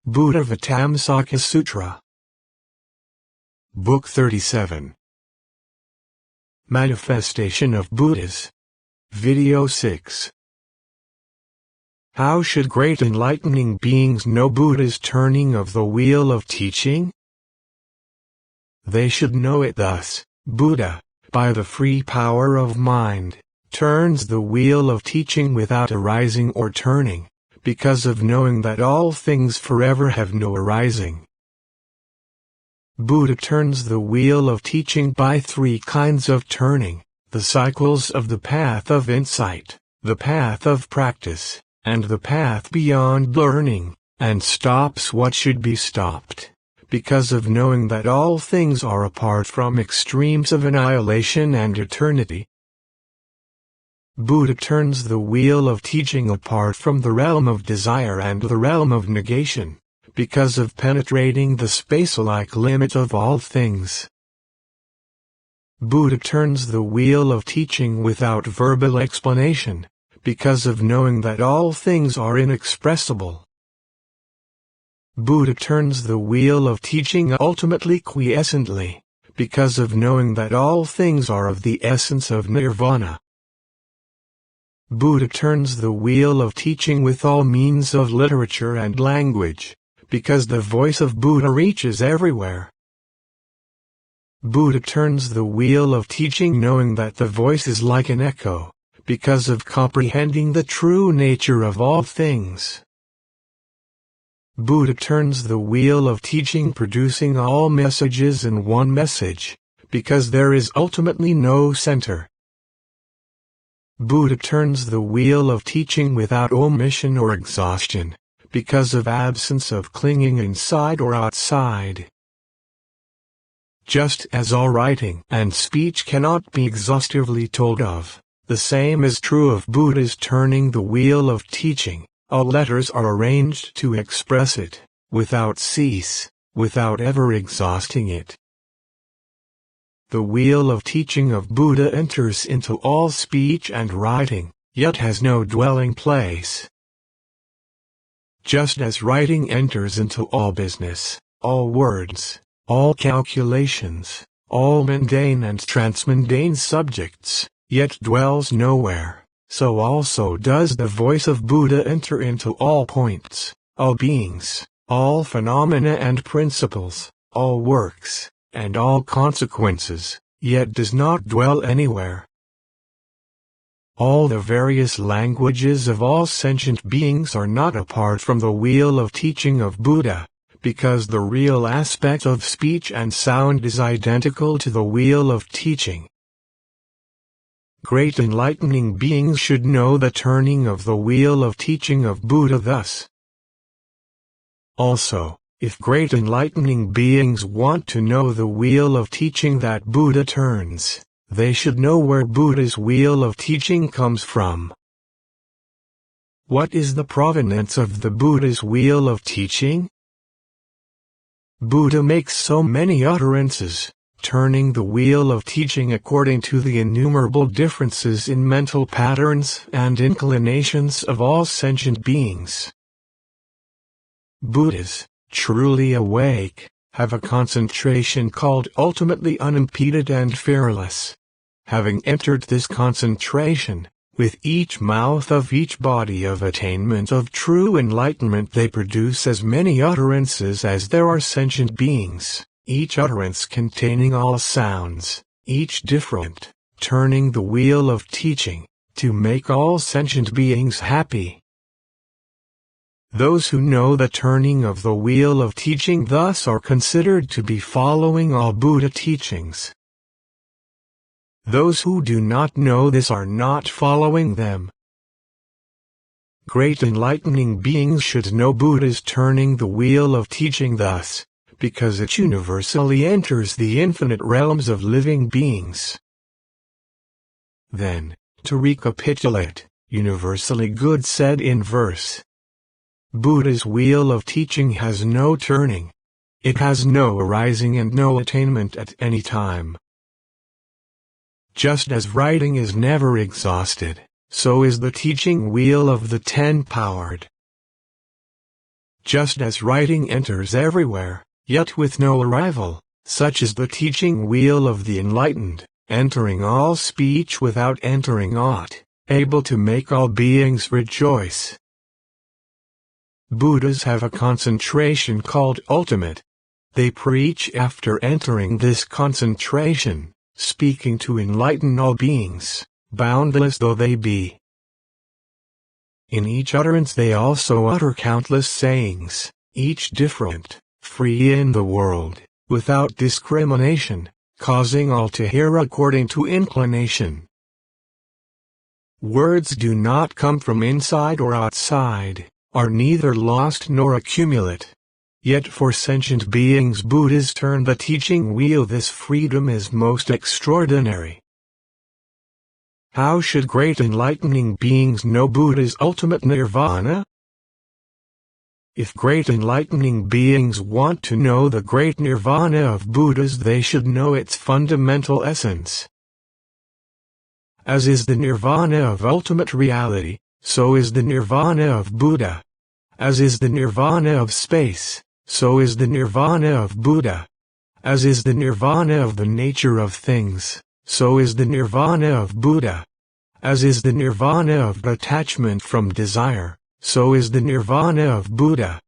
Buddhāvataṃsaka Sutra. Book 37. Manifestation of Buddhas. Video 6. How should great enlightening beings know Buddha's turning of the wheel of teaching? They should know it thus: Buddha, by the free power of mind, turns the wheel of teaching without arising or turning, because of knowing that all things forever have no arising. Buddha turns the wheel of teaching by three kinds of turning: the cycles of the path of insight, the path of practice, and the path beyond learning, and stops what should be stopped, because of knowing that all things are apart from extremes of annihilation and eternity. Buddha turns the wheel of teaching apart from the realm of desire and the realm of negation, because of penetrating the space-like limit of all things. Buddha turns the wheel of teaching without verbal explanation, because of knowing that all things are inexpressible. Buddha turns the wheel of teaching ultimately quiescently, because of knowing that all things are of the essence of nirvana. Buddha turns the wheel of teaching with all means of literature and language, because the voice of Buddha reaches everywhere. Buddha turns the wheel of teaching knowing that the voice is like an echo, because of comprehending the true nature of all things. Buddha turns the wheel of teaching producing all messages in one message, because there is ultimately no center. Buddha turns the wheel of teaching without omission or exhaustion, because of absence of clinging inside or outside. Just as all writing and speech cannot be exhaustively told of, the same is true of Buddha's turning the wheel of teaching. All letters are arranged to express it, without cease, without ever exhausting it. The wheel of teaching of Buddha enters into all speech and writing, yet has no dwelling place. Just as writing enters into all business, all words, all calculations, all mundane and transmundane subjects, yet dwells nowhere, so also does the voice of Buddha enter into all points, all beings, all phenomena and principles, all works, and all consequences, yet does not dwell anywhere. All the various languages of all sentient beings are not apart from the wheel of teaching of Buddha, because the real aspect of speech and sound is identical to the wheel of teaching. Great enlightening beings should know the turning of the wheel of teaching of Buddha thus. Also, if great enlightening beings want to know the wheel of teaching that Buddha turns, they should know where Buddha's wheel of teaching comes from. What is the provenance of the Buddha's wheel of teaching? Buddha makes so many utterances, turning the wheel of teaching according to the innumerable differences in mental patterns and inclinations of all sentient beings. Buddhas, truly awake, have a concentration called ultimately unimpeded and fearless. Having entered this concentration, with each mouth of each body of attainment of true enlightenment they produce as many utterances as there are sentient beings, each utterance containing all sounds, each different, turning the wheel of teaching, to make all sentient beings happy. Those who know the turning of the wheel of teaching thus are considered to be following all Buddha teachings. Those who do not know this are not following them. Great enlightening beings should know Buddha's turning the wheel of teaching thus, because it universally enters the infinite realms of living beings. Then, to recapitulate, universally good said in verse. Buddha's wheel of teaching has no turning. It has no arising and no attainment at any time. Just as writing is never exhausted, so is the teaching wheel of the ten-powered. just as writing enters everywhere, yet with no arrival, such is the teaching wheel of the enlightened, entering all speech without entering aught, able to make all beings rejoice. Buddhas have a concentration called ultimate. They preach after entering this concentration, speaking to enlighten all beings, boundless though they be. In each utterance they also utter countless sayings, each different, free in the world, without discrimination, causing all to hear according to inclination. Words do not come from inside or outside, are neither lost nor accumulate. Yet for sentient beings Buddhas turn the teaching wheel. This freedom is most extraordinary. How should great enlightening beings know Buddha's ultimate nirvana? If great enlightening beings want to know the great nirvana of Buddhas, they should know its fundamental essence. As is the nirvana of ultimate reality, so is the nirvana of Buddha. As is the nirvana of space, so is the nirvana of Buddha. As is the nirvana of the nature of things, so is the nirvana of Buddha. As is the nirvana of detachment from desire, so is the nirvana of Buddha.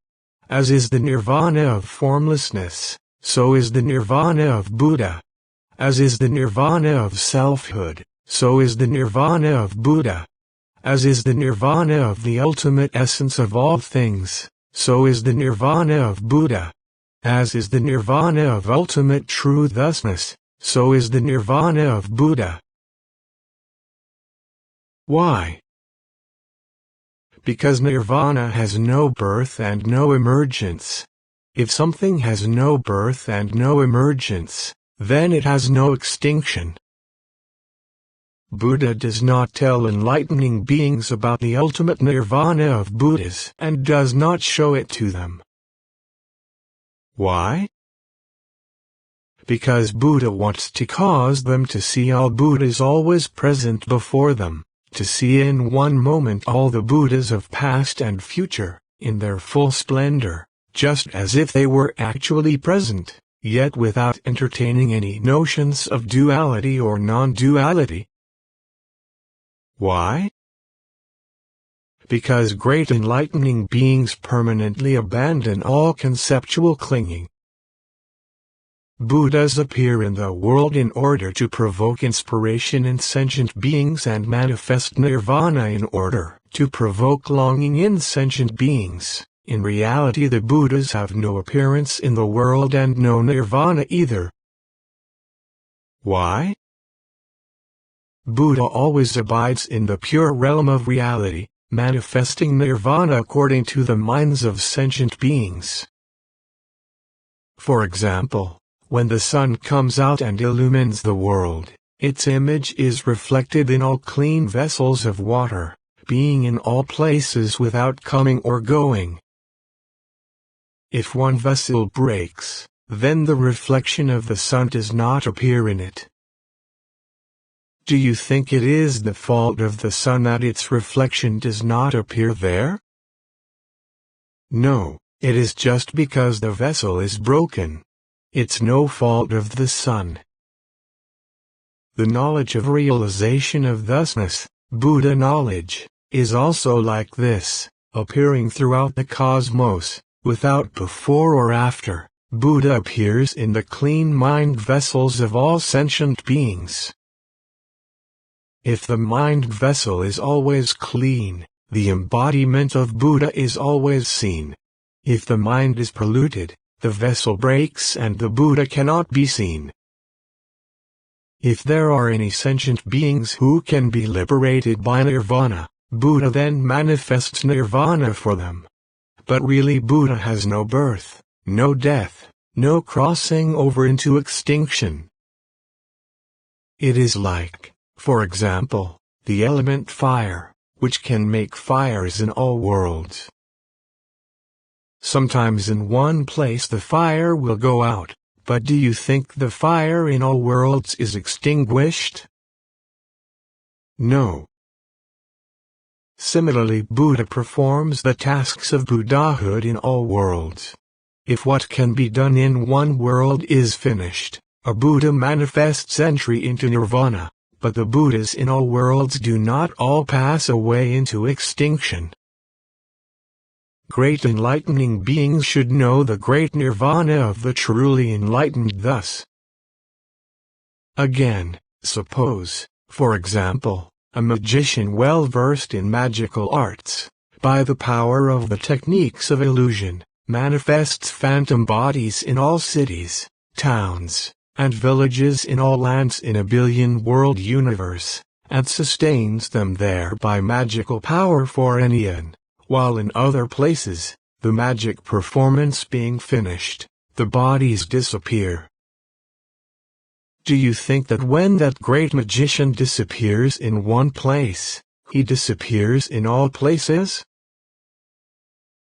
As is the nirvana of formlessness, so is the nirvana of Buddha. As is the nirvana of selfhood, so is the nirvana of Buddha. As is the nirvana of the ultimate essence of all things, so is the nirvana of Buddha. As is the nirvana of ultimate true thusness, so is the nirvana of Buddha. Why? Because nirvana has no birth and no emergence. If something has no birth and no emergence, then it has no extinction. Buddha does not tell enlightening beings about the ultimate nirvana of Buddhas and does not show it to them. Why? Because Buddha wants to cause them to see all Buddhas always present before them, to see in one moment all the Buddhas of past and future, in their full splendor, just as if they were actually present, yet without entertaining any notions of duality or non-duality. Why? Because great enlightening beings permanently abandon all conceptual clinging. Buddhas appear in the world in order to provoke inspiration in sentient beings and manifest nirvana in order to provoke longing in sentient beings. In reality, the Buddhas have no appearance in the world and no nirvana either. Why? Buddha always abides in the pure realm of reality, manifesting nirvana according to the minds of sentient beings. For example, when the sun comes out and illumines the world, its image is reflected in all clean vessels of water, being in all places without coming or going. If one vessel breaks, then the reflection of the sun does not appear in it. Do you think it is the fault of the sun that its reflection does not appear there? No, it is just because the vessel is broken. It's no fault of the sun. The knowledge of realization of thusness, Buddha knowledge, is also like this, appearing throughout the cosmos, without before or after. Buddha appears in the clean mind vessels of all sentient beings. If the mind vessel is always clean, the embodiment of Buddha is always seen. If the mind is polluted, the vessel breaks and the Buddha cannot be seen. If there are any sentient beings who can be liberated by nirvana, Buddha then manifests nirvana for them. But really Buddha has no birth, no death, no crossing over into extinction. It is like, for example, the element fire, which can make fires in all worlds. Sometimes in one place the fire will go out, but do you think the fire in all worlds is extinguished? No. Similarly, Buddha performs the tasks of Buddhahood in all worlds. If what can be done in one world is finished, a Buddha manifests entry into nirvana, but the Buddhas in all worlds do not all pass away into extinction. Great enlightening beings should know the great nirvana of the truly enlightened thus. Again, suppose, for example, a magician well versed in magical arts, by the power of the techniques of illusion, manifests phantom bodies in all cities, towns, and villages in all lands in a billion-world universe, and sustains them there by magical power for an eon, while in other places, the magic performance being finished, the bodies disappear. Do you think that when that great magician disappears in one place, he disappears in all places?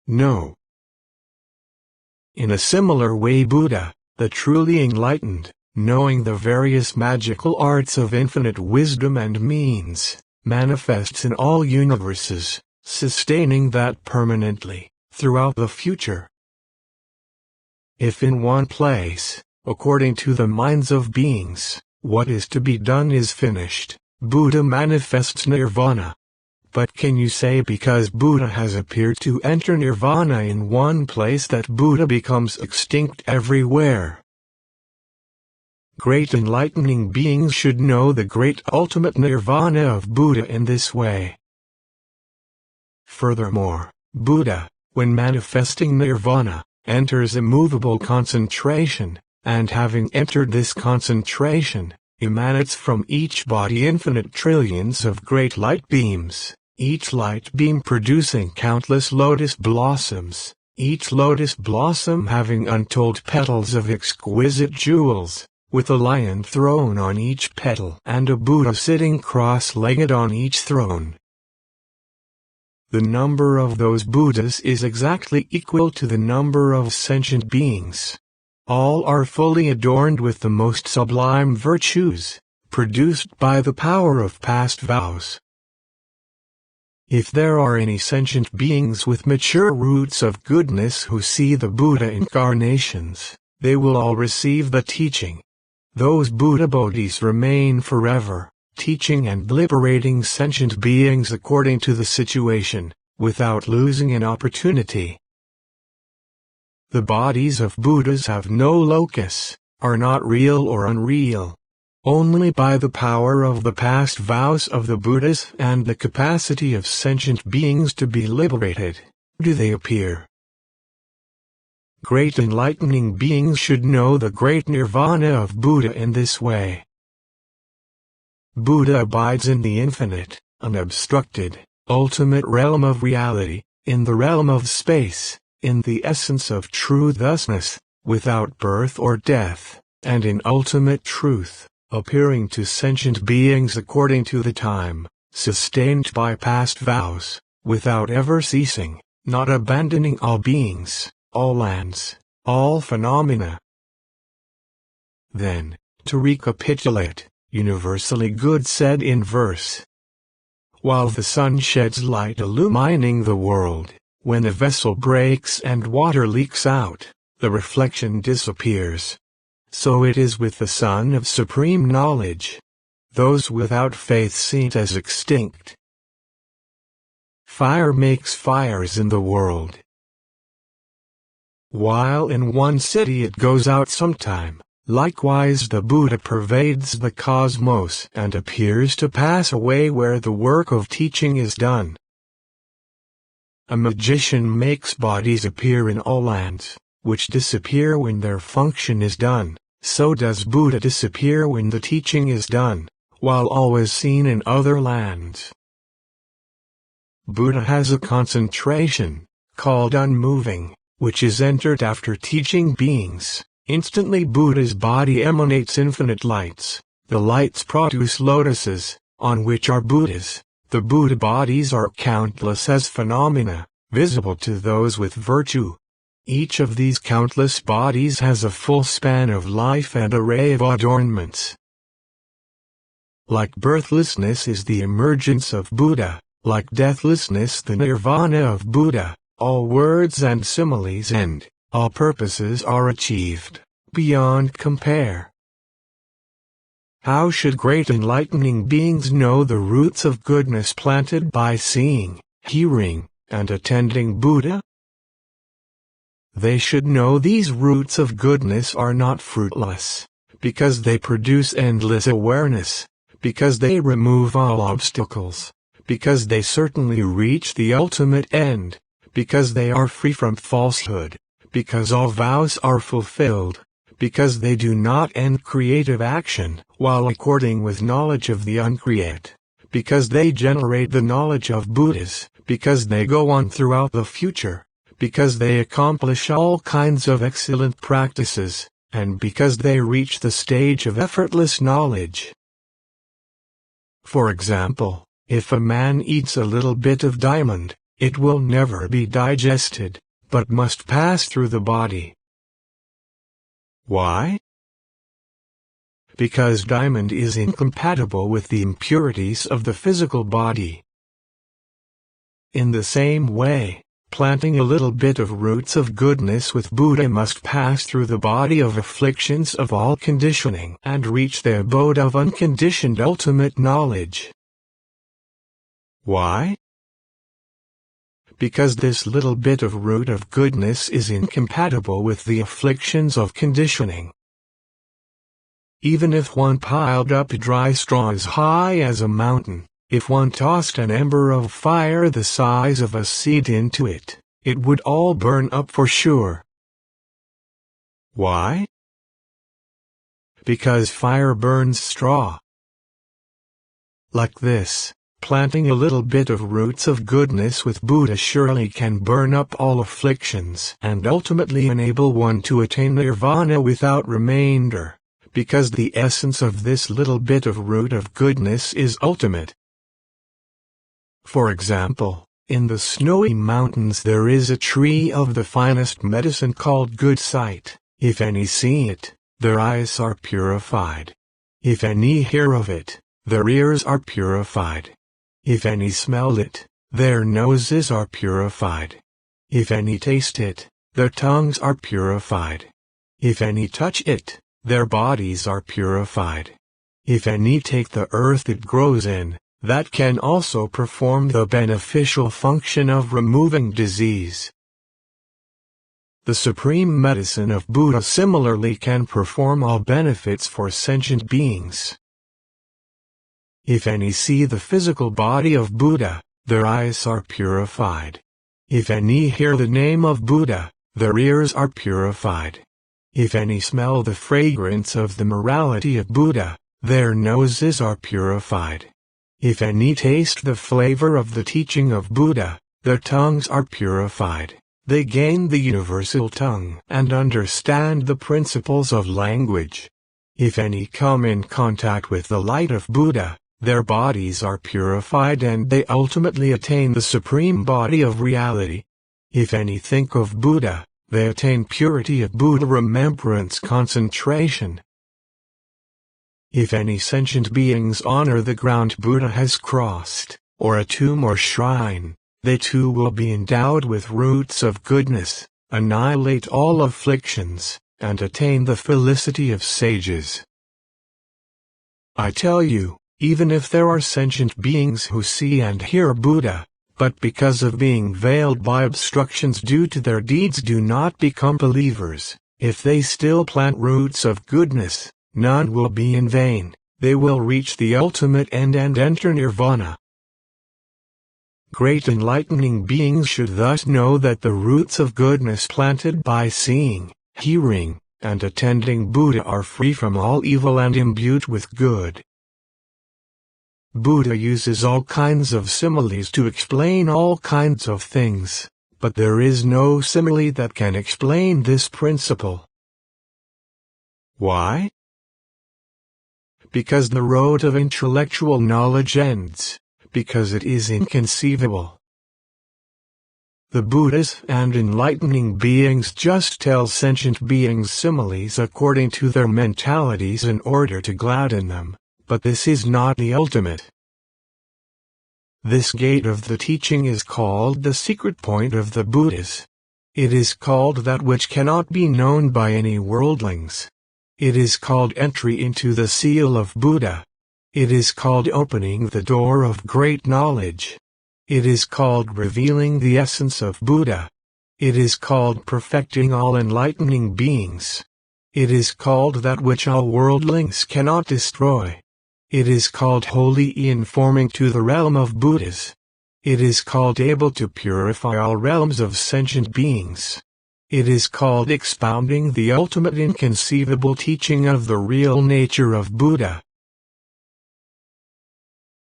No. In a similar way, Buddha, the truly enlightened, knowing the various magical arts of infinite wisdom and means, manifests in all universes, sustaining that permanently, throughout the future. If in one place, according to the minds of beings, what is to be done is finished, Buddha manifests nirvana. But can you say because Buddha has appeared to enter nirvana in one place that Buddha becomes extinct everywhere? Great enlightening beings should know the great ultimate nirvana of Buddha in this way. Furthermore, Buddha, when manifesting nirvana, enters immovable concentration, and having entered this concentration, emanates from each body infinite trillions of great light beams, each light beam producing countless lotus blossoms, each lotus blossom having untold petals of exquisite jewels, with a lion throne on each petal and a Buddha sitting cross-legged on each throne. The number of those Buddhas is exactly equal to the number of sentient beings. All are fully adorned with the most sublime virtues, produced by the power of past vows. If there are any sentient beings with mature roots of goodness who see the Buddha incarnations, they will all receive the teaching. Those Buddha Bodhis remain forever, teaching and liberating sentient beings according to the situation, without losing an opportunity. The bodies of Buddhas have no locus, are not real or unreal. Only by the power of the past vows of the Buddhas and the capacity of sentient beings to be liberated, do they appear. Great enlightening beings should know the great nirvana of Buddha in this way. Buddha abides in the infinite, unobstructed, ultimate realm of reality, in the realm of space, in the essence of true thusness, without birth or death, and in ultimate truth, appearing to sentient beings according to the time, sustained by past vows, without ever ceasing, not abandoning all beings, all lands, all phenomena. Then, to recapitulate, universally good said in verse. While the sun sheds light illumining the world, when a vessel breaks and water leaks out, the reflection disappears. So it is with the Sun of Supreme Knowledge. Those without faith seen as extinct. Fire makes fires in the world. While in one city it goes out sometime, likewise the Buddha pervades the cosmos and appears to pass away where the work of teaching is done. A magician makes bodies appear in all lands, which disappear when their function is done. So does Buddha disappear when the teaching is done, while always seen in other lands. Buddha has a concentration, called unmoving, which is entered after teaching beings. Instantly Buddha's body emanates infinite lights. The lights produce lotuses, on which are Buddhas. The Buddha bodies are countless as phenomena, visible to those with virtue. Each of these countless bodies has a full span of life and array of adornments. Like birthlessness is the emergence of Buddha, Like deathlessness, the nirvana of Buddha, all words and similes end, all purposes are achieved, beyond compare. How should great enlightening beings know the roots of goodness planted by seeing, hearing, and attending Buddha? They should know these roots of goodness are not fruitless, because they produce endless awareness, because they remove all obstacles, because they certainly reach the ultimate end, because they are free from falsehood, because all vows are fulfilled, because they do not end creative action while according with knowledge of the uncreate, because they generate the knowledge of Buddhas, because they go on throughout the future, because they accomplish all kinds of excellent practices, and because they reach the stage of effortless knowledge. For example, if a man eats a little bit of diamond, it will never be digested, but must pass through the body. Why? Because diamond is incompatible with the impurities of the physical body. In the same way, planting a little bit of roots of goodness with Buddha must pass through the body of afflictions of all conditioning and reach the abode of unconditioned ultimate knowledge. Why? Because this little bit of root of goodness is incompatible with the afflictions of conditioning. Even if one piled up dry straw as high as a mountain, if one tossed an ember of fire the size of a seed into it, it would all burn up for sure. Why? Because fire burns straw. Like this, planting a little bit of roots of goodness with Buddha surely can burn up all afflictions and ultimately enable one to attain nirvana without remainder, because the essence of this little bit of root of goodness is ultimate. For example, in the snowy mountains there is a tree of the finest medicine called good sight. If any see it, their eyes are purified. If any hear of it, their ears are purified. If any smell it, their noses are purified. If any taste it, their tongues are purified. If any touch it, their bodies are purified. If any take the earth it grows in, that can also perform the beneficial function of removing disease. The supreme medicine of Buddha similarly can perform all benefits for sentient beings. If any see the physical body of Buddha, their eyes are purified. If any hear the name of Buddha, their ears are purified. If any smell the fragrance of the morality of Buddha, their noses are purified. If any taste the flavor of the teaching of Buddha, their tongues are purified. They gain the universal tongue and understand the principles of language. If any come in contact with the light of Buddha, their bodies are purified and they ultimately attain the supreme body of reality. If any think of Buddha, they attain purity of Buddha remembrance concentration. If any sentient beings honor the ground Buddha has crossed, or a tomb or shrine, they too will be endowed with roots of goodness, annihilate all afflictions, and attain the felicity of sages. I tell you, even if there are sentient beings who see and hear Buddha, but because of being veiled by obstructions due to their deeds do not become believers, if they still plant roots of goodness, none will be in vain, they will reach the ultimate end and enter nirvana. Great enlightening beings should thus know that the roots of goodness planted by seeing, hearing, and attending Buddha are free from all evil and imbued with good. Buddha uses all kinds of similes to explain all kinds of things, but there is no simile that can explain this principle. Why? Because the road of intellectual knowledge ends, because it is inconceivable. The Buddhas and enlightening beings just tell sentient beings similes according to their mentalities in order to gladden them, but this is not the ultimate. This gate of the teaching is called the secret point of the Buddhas. It is called that which cannot be known by any worldlings. It is called entry into the seal of Buddha. It is called opening the door of great knowledge. It is called revealing the essence of Buddha. It is called perfecting all enlightening beings. It is called that which all worldlings cannot destroy. It is called wholly informing to the realm of Buddhas. It is called able to purify all realms of sentient beings. It is called expounding the ultimate inconceivable teaching of the real nature of Buddha.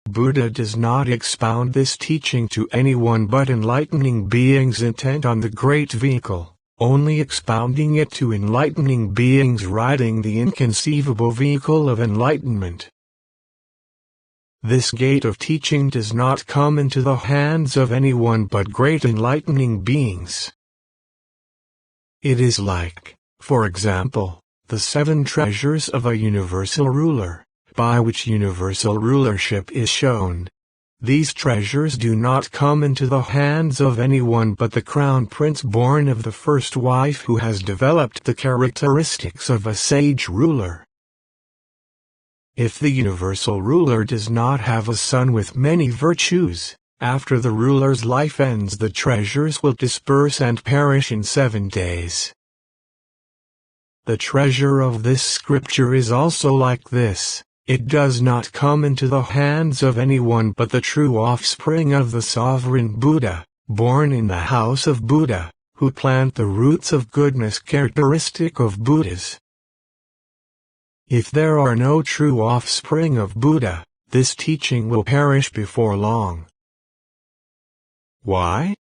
Buddha does not expound this teaching to anyone but enlightening beings intent on the great vehicle, only expounding it to enlightening beings riding the inconceivable vehicle of enlightenment. This gate of teaching does not come into the hands of anyone but great enlightening beings. It is like, for example, the 7 treasures of a universal ruler, by which universal rulership is shown. These treasures do not come into the hands of anyone but the crown prince born of the first wife who has developed the characteristics of a sage ruler. If the universal ruler does not have a son with many virtues, after the ruler's life ends the treasures will disperse and perish in 7 days. The treasure of this scripture is also like this. It does not come into the hands of anyone but the true offspring of the sovereign Buddha, born in the house of Buddha, who plant the roots of goodness characteristic of Buddhas. If there are no true offspring of Buddha, this teaching will perish before long. Why?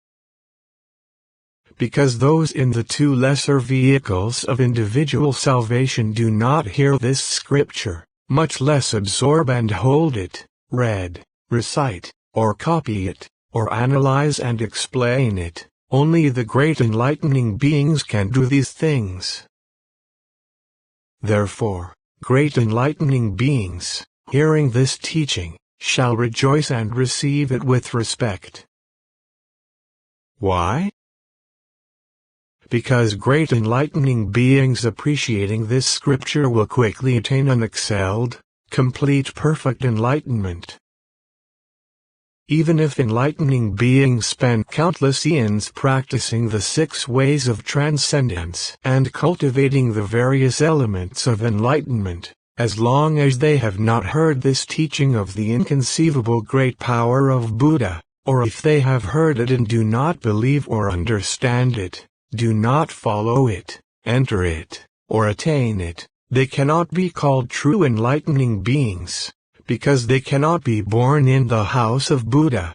Because those in the 2 lesser vehicles of individual salvation do not hear this scripture, much less absorb and hold it, read, recite, or copy it, or analyze and explain it. Only the great enlightening beings can do these things. Therefore, great enlightening beings, hearing this teaching, shall rejoice and receive it with respect. Why? Because great enlightening beings appreciating this scripture will quickly attain unexcelled, complete perfect enlightenment. Even if enlightening beings spend countless eons practicing the 6 ways of transcendence and cultivating the various elements of enlightenment, as long as they have not heard this teaching of the inconceivable great power of Buddha, or if they have heard it and do not believe or understand it, do not follow it, enter it, or attain it, they cannot be called true enlightening beings, because they cannot be born in the house of Buddha.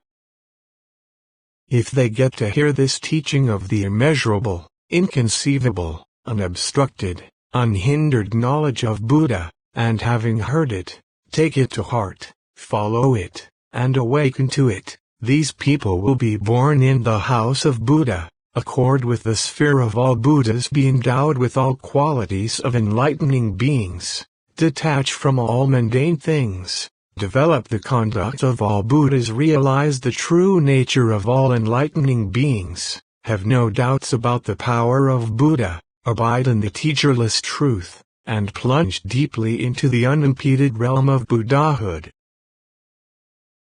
If they get to hear this teaching of the immeasurable, inconceivable, unobstructed, unhindered knowledge of Buddha, and having heard it, take it to heart, follow it, and awaken to it, these people will be born in the house of Buddha, accord with the sphere of all Buddhas, be endowed with all qualities of enlightening beings, detach from all mundane things, develop the conduct of all Buddhas, realize the true nature of all enlightening beings, have no doubts about the power of Buddha, abide in the teacherless truth, and plunge deeply into the unimpeded realm of Buddhahood.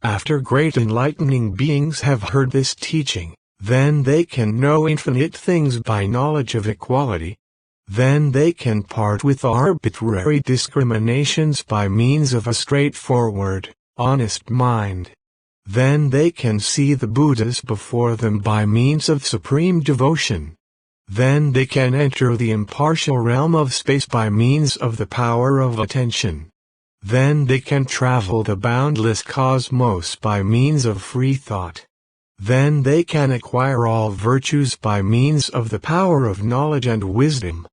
After great enlightening beings have heard this teaching, then they can know infinite things by knowledge of equality. Then they can part with arbitrary discriminations by means of a straightforward, honest mind. Then they can see the Buddhas before them by means of supreme devotion. Then they can enter the impartial realm of space by means of the power of attention. Then they can travel the boundless cosmos by means of free thought. Then they can acquire all virtues by means of the power of knowledge and wisdom.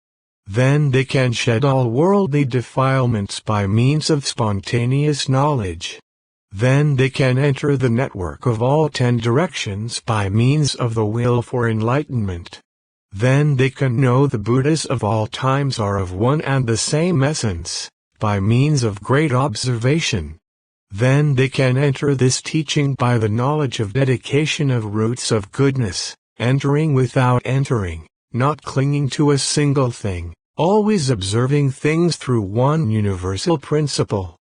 Then they can shed all worldly defilements by means of spontaneous knowledge. Then they can enter the network of all 10 directions by means of the will for enlightenment. Then they can know the Buddhas of all times are of one and the same essence, by means of great observation. then they can enter this teaching by the knowledge of dedication of roots of goodness, entering without entering, not clinging to a single thing, always observing things through one universal principle.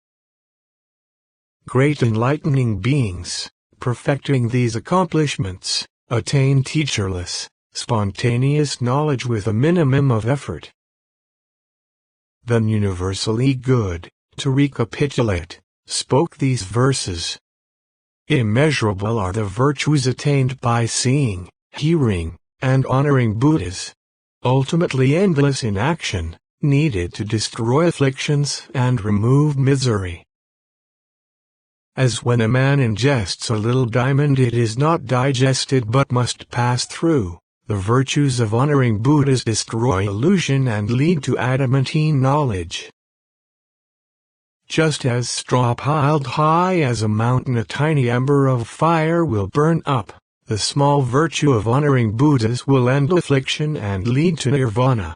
Great enlightening beings, perfecting these accomplishments, attain teacherless, spontaneous knowledge with a minimum of effort. Then universally good, to recapitulate, spoke these verses. Immeasurable are the virtues attained by seeing, hearing, and honoring Buddhas. Ultimately endless in action, needed to destroy afflictions and remove misery. As when a man ingests a little diamond, it is not digested but must pass through. The virtues of honoring Buddhas destroy illusion and lead to adamantine knowledge. Just as straw piled high as a mountain a tiny ember of fire will burn up, the small virtue of honoring Buddhas will end affliction and lead to nirvana.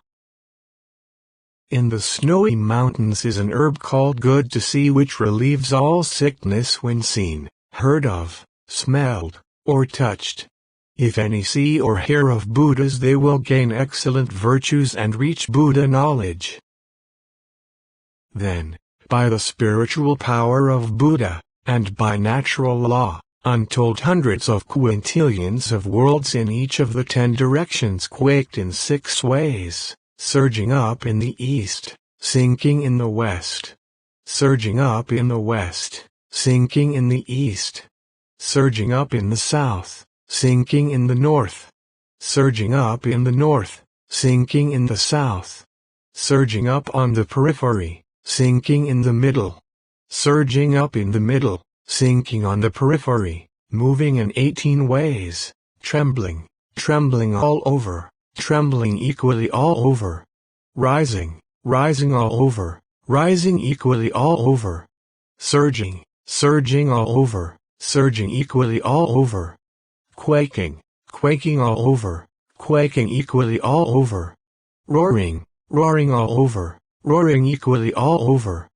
In the snowy mountains is an herb called good to see, which relieves all sickness when seen, heard of, smelled, or touched. If any see or hear of Buddhas, they will gain excellent virtues and reach Buddha knowledge. Then, by the spiritual power of Buddha, and by natural law, untold hundreds of quintillions of worlds in each of the 10 directions quaked in 6 ways, surging up in the east, sinking in the west. Surging up in the west, sinking in the east. Surging up in the south, sinking in the north. Surging up in the north, sinking in the south. Surging up on the periphery, sinking in the middle. Surging up in the middle, sinking on the periphery, moving in 18 ways, trembling, trembling all over, trembling equally all over. Rising, rising all over, rising equally all over. Surging, surging all over, surging equally all over. Quaking, quaking all over, quaking equally all over. Roaring, roaring all over, roaring equally all over.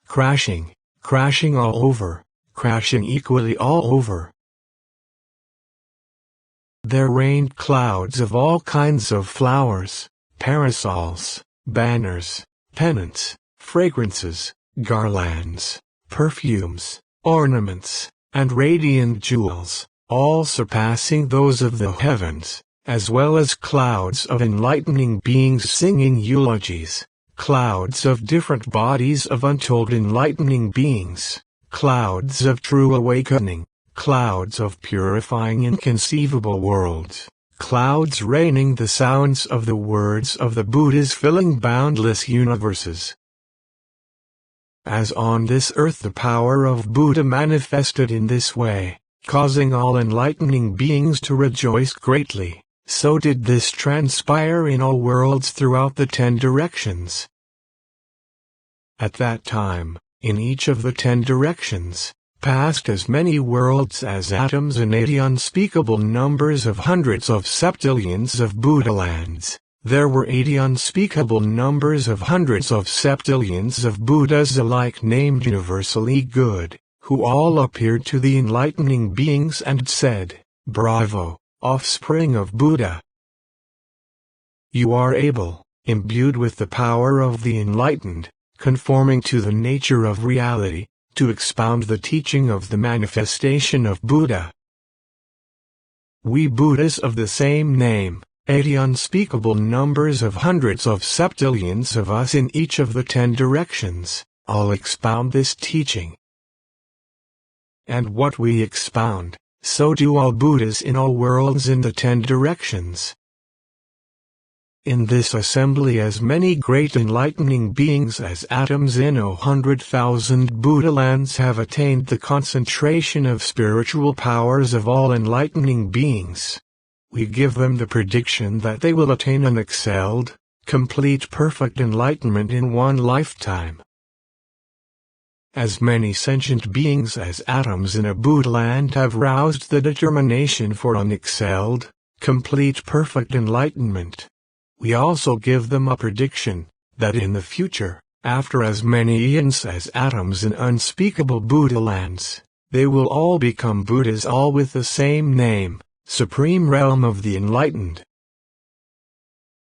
Crashing, crashing all over, crashing equally all over. There rained clouds of all kinds of flowers, parasols, banners, pennants, fragrances, garlands, perfumes, ornaments, and radiant jewels, all surpassing those of the heavens, as well as clouds of enlightening beings singing eulogies, clouds of different bodies of untold enlightening beings, clouds of true awakening, clouds of purifying inconceivable worlds, clouds raining the sounds of the words of the Buddhas filling boundless universes. As on this earth the power of Buddha manifested in this way, causing all enlightening beings to rejoice greatly, so did this transpire in all worlds throughout the 10 directions. At that time, in each of the 10 directions, passed as many worlds as atoms in 80 unspeakable numbers of hundreds of septillions of Buddhalands. There were 80 unspeakable numbers of hundreds of septillions of Buddhas alike named universally good, who all appeared to the enlightening beings and said, "Bravo, offspring of Buddha! You are able, imbued with the power of the enlightened, conforming to the nature of reality, to expound the teaching of the manifestation of Buddha. We Buddhas of the same name, 80 unspeakable numbers of hundreds of septillions of us in each of the 10 directions, all expound this teaching. And what we expound, so do all Buddhas in all worlds in the 10 directions. In this assembly as many great enlightening beings as atoms in 100,000 Buddhalands have attained the concentration of spiritual powers of all enlightening beings. We give them the prediction that they will attain an excelled, complete perfect enlightenment in one lifetime. As many sentient beings as atoms in a Buddhaland have roused the determination for an excelled, complete perfect enlightenment. We also give them a prediction, that in the future, After as many eons as atoms in unspeakable Buddha lands, they will all become Buddhas, all with the same name, Supreme Realm of the Enlightened.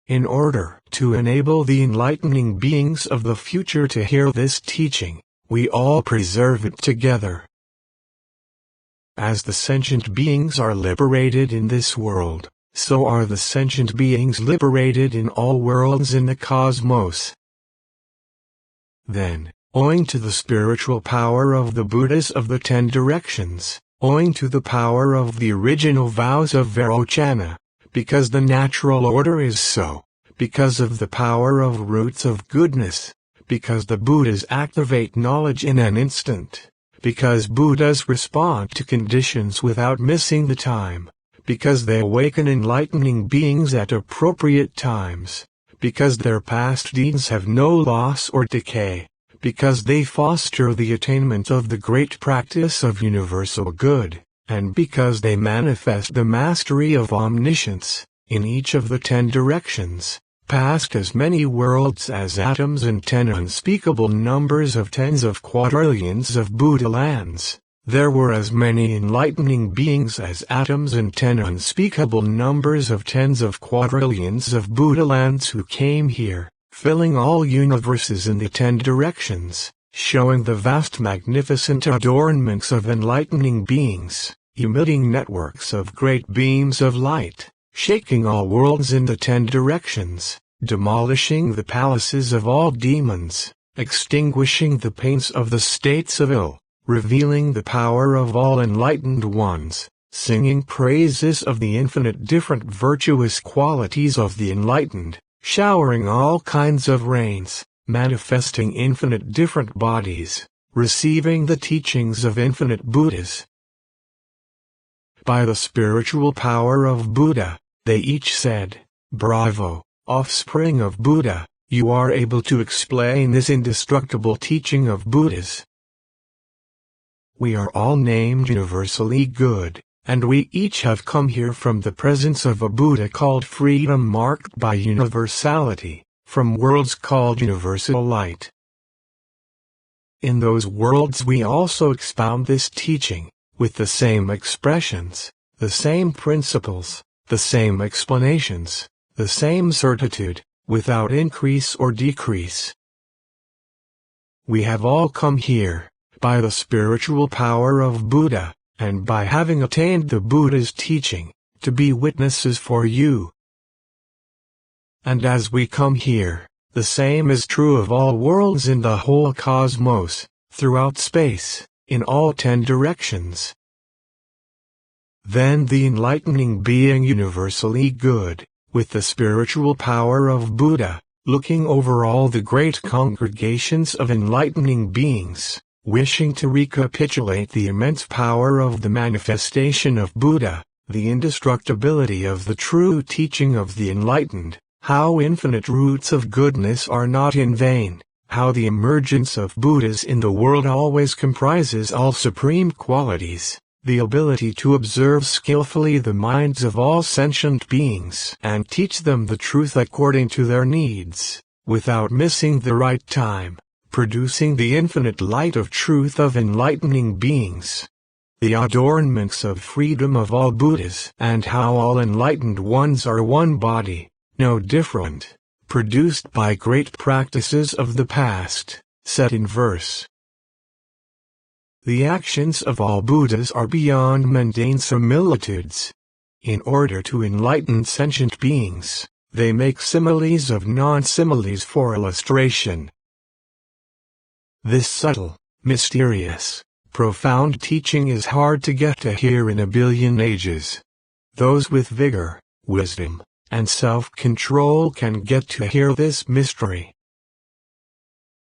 In order to enable the enlightening beings of the future to hear this teaching, we all preserve it together. As the sentient beings are liberated in this world, so are the sentient beings liberated in all worlds in the cosmos. Then, owing to the spiritual power of the Buddhas of the 10 directions, owing to the power of the original vows of Vairochana, because the natural order is so, because of the power of roots of goodness, because the Buddhas activate knowledge in an instant, because Buddhas respond to conditions without missing the time, because they awaken enlightening beings at appropriate times, because their past deeds have no loss or decay, because they foster the attainment of the great practice of universal good, and because they manifest the mastery of omniscience, in each of the 10 directions, past as many worlds as atoms and 10 unspeakable numbers of tens of quadrillions of Buddha lands, there were as many enlightening beings as atoms and 10 unspeakable numbers of tens of quadrillions of Buddha lands who came here, filling all universes in the 10 directions, showing the vast magnificent adornments of enlightening beings, emitting networks of great beams of light, shaking all worlds in the 10 directions, demolishing the palaces of all demons, extinguishing the pains of the states of ill, revealing the power of all enlightened ones, singing praises of the infinite different virtuous qualities of the enlightened, showering all kinds of rains, manifesting infinite different bodies, receiving the teachings of infinite Buddhas. By the spiritual power of Buddha, they each said, "Bravo, offspring of Buddha, you are able to explain this indestructible teaching of Buddhas. We are all named universally good, and we each have come here from the presence of a Buddha called freedom marked by universality, from worlds called universal light. In those worlds we also expound this teaching, with the same expressions, the same principles, the same explanations, the same certitude, without increase or decrease. We have all come here, by the spiritual power of Buddha, and by having attained the Buddha's teaching, to be witnesses for you. And as we come here, the same is true of all worlds in the whole cosmos, throughout space, in all 10 directions. Then the enlightening being universally good, with the spiritual power of Buddha, looking over all the great congregations of enlightening beings, wishing to recapitulate the immense power of the manifestation of Buddha, the indestructibility of the true teaching of the enlightened, how infinite roots of goodness are not in vain, how the emergence of Buddhas in the world always comprises all supreme qualities, the ability to observe skillfully the minds of all sentient beings and teach them the truth according to their needs, without missing the right time, producing the infinite light of truth of enlightening beings. The adornments of freedom of all Buddhas and how all enlightened ones are one body, no different, produced by great practices of the past, set in verse. The actions of all Buddhas are beyond mundane similitudes. In order to enlighten sentient beings, they make similes of non-similes for illustration. This subtle, mysterious, profound teaching is hard to get to hear in a billion ages. Those with vigor, wisdom, and self-control can get to hear this mystery.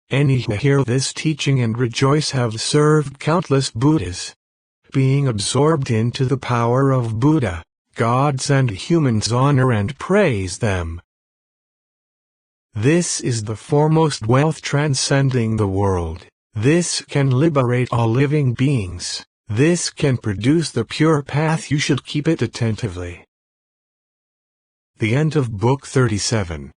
Any who hear this teaching and rejoice have served countless Buddhas. Being absorbed into the power of Buddha, gods and humans honor and praise them. This is the foremost wealth transcending the world. This can liberate all living beings. This can produce the pure path. You should keep it attentively. The end of Book 37.